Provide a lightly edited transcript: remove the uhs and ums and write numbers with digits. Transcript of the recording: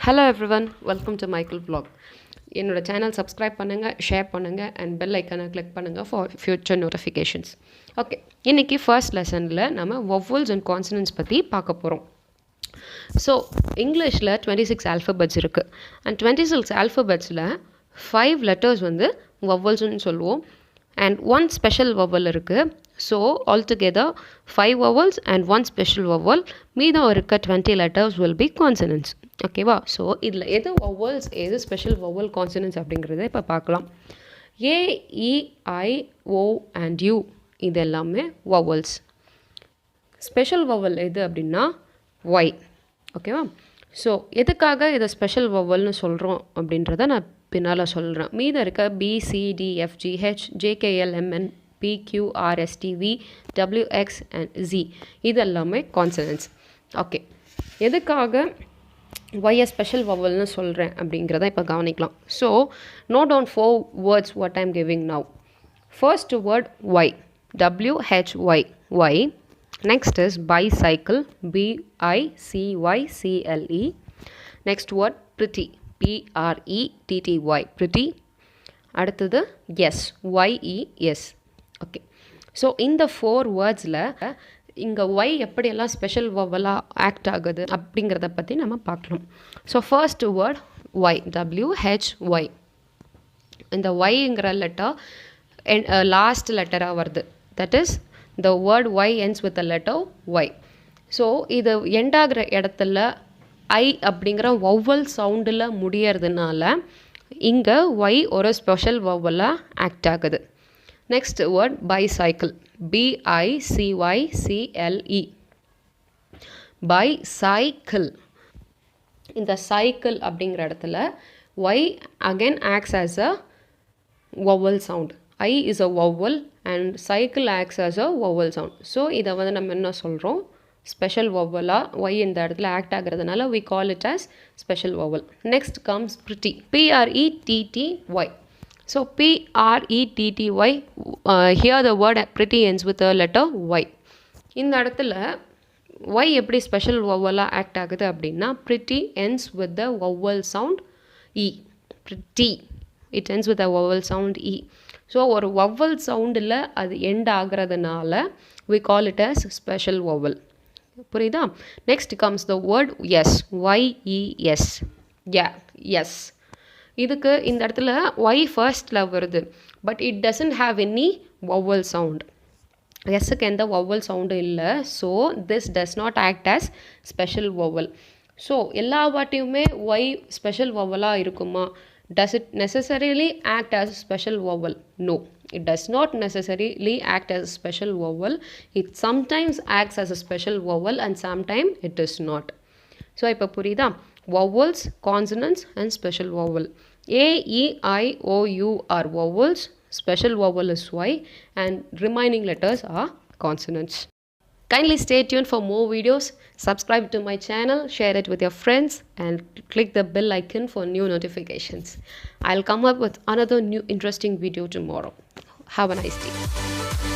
Hello everyone, welcome to Michael Vlog. என்னோட channel subscribe பண்ணுங்கள், share பண்ணுங்கள் அண்ட் பெல் ஐக்கனை கிளிக் பண்ணுங்கள் ஃபார் ஃபியூச்சர் நோட்டிஃபிகேஷன்ஸ். ஓகே, இன்றைக்கி ஃபர்ஸ்ட் லெசனில் நம்ம vowels and consonants பற்றி பார்க்க போகிறோம். ஸோ இங்கிலீஷில் 26 ஆல்ஃபபெட்ஸ் இருக்குது அண்ட் 26 ஆல்ஃபபெட்ஸில் 5 லெட்டர்ஸ் வந்து vowelsன்னு சொல்லுவோம் and one special vowel இருக்குது. So altogether 5 vowels and one special vowel. மீதம் இருக்க 20 letters will be consonants. ஓகேவா? ஸோ இதில் எது vowels எது ஸ்பெஷல் vowel consonants அப்படிங்கிறத இப்போ பார்க்கலாம். ஏ, இ, ஐ, ஓ அண்ட் யூ இது எல்லாமே vowels. ஸ்பெஷல் vowel எது அப்படின்னா ஒய். ஓகேவா? ஸோ எதுக்காக இதை ஸ்பெஷல் vowelனு சொல்கிறோம் அப்படின்றத நான் பின்னால் சொல்கிறேன். மீதம் இருக்க P, C, D, F, G, H, J K L, M N, P, Q, R, S, T, V, W, X and Z இது எல்லாமே கான்சனன்ட்ஸ். ஓகே, எதுக்காக ஒய்யை ஸ்பெஷல் வவல்னு சொல்கிறேன் அப்படிங்கிறத இப்போ கவனிக்கலாம். So note down 4 words what I'm giving now. First word why, WHY, why. Next is bicycle, BICYCLE. Next word pretty, PRETTY, pretty. அடுத்தது yes, YES. Okay, so இந்த 4 வேர்ட்ஸில் இங்கே ஒய் எப்படியெல்லாம் ஸ்பெஷல் வவலாக ஆக்ட் ஆகுது அப்படிங்கிறத பற்றி நம்ம பார்க்கலாம். So first word why, WHY. இந்த ஒய்ங்கிற லெட்டர் லாஸ்ட் லெட்டராக வருது. That is the word why ends with the letter Y. So இது எண்டாகிற இடத்துல ஐ அப்படிங்கிற வவ்வல் சவுண்டில் முடியறதுனால இங்கே ஒய் ஒரு ஸ்பெஷல் வவ்வலாக ஆக்ட் ஆகுது. Next word bicycle, BICYCLE, bicycle. இந்த சைக்கிள் அப்படிங்கிற இடத்துல Y again acts as a vowel sound. I is a vowel and cycle acts as a vowel sound. So இதை வந்து நம்ம என்ன சொல்கிறோம், ஸ்பெஷல் வவ்வலாக ஒய் இந்த இடத்துல ஆக்ட் ஆகிறதுனால we call it as special vowel. Next comes pretty, PRETTY. So PRETTY, here the word pretty ends with the letter Y. இந்த இடத்துல Y எப்படி ஸ்பெஷல் வவ்வலாக ஆக்ட் ஆகுது அப்படின்னா pretty ends with the vowel sound E. pretty, it ends with a vowel sound E. So ஒரு vowel சவுண்டில் அது end ஆகிறதுனால we call it as special vowel. புரியுதா? Next comes the word yes, YES. Yes. இதுக்கு இந்த இடத்துல Y ஃபர்ஸ்டில் வருது but it doesn't have any vowel sound. எஸ்ஸுக்கு எந்த வவ்வல் சவுண்டும் இல்லை. So this does not act as special vowel. So எல்லா வாட்டியுமே ஒய் ஸ்பெஷல் வவ்வலாக இருக்குமா? Does it necessarily act as a special vowel? No, it does not necessarily act as a special vowel. It sometimes acts as a special vowel and sometimes it is not. So இப்போ புரியுதா? Vowels, consonants and special vowel. A, E, I, O, U are vowels. Special vowel is Y and remaining letters are consonants. Kindly stay tuned for more videos. Subscribe to my channel, share it with your friends and click the bell icon for new notifications. I'll come up with another new interesting video tomorrow. Have a nice day.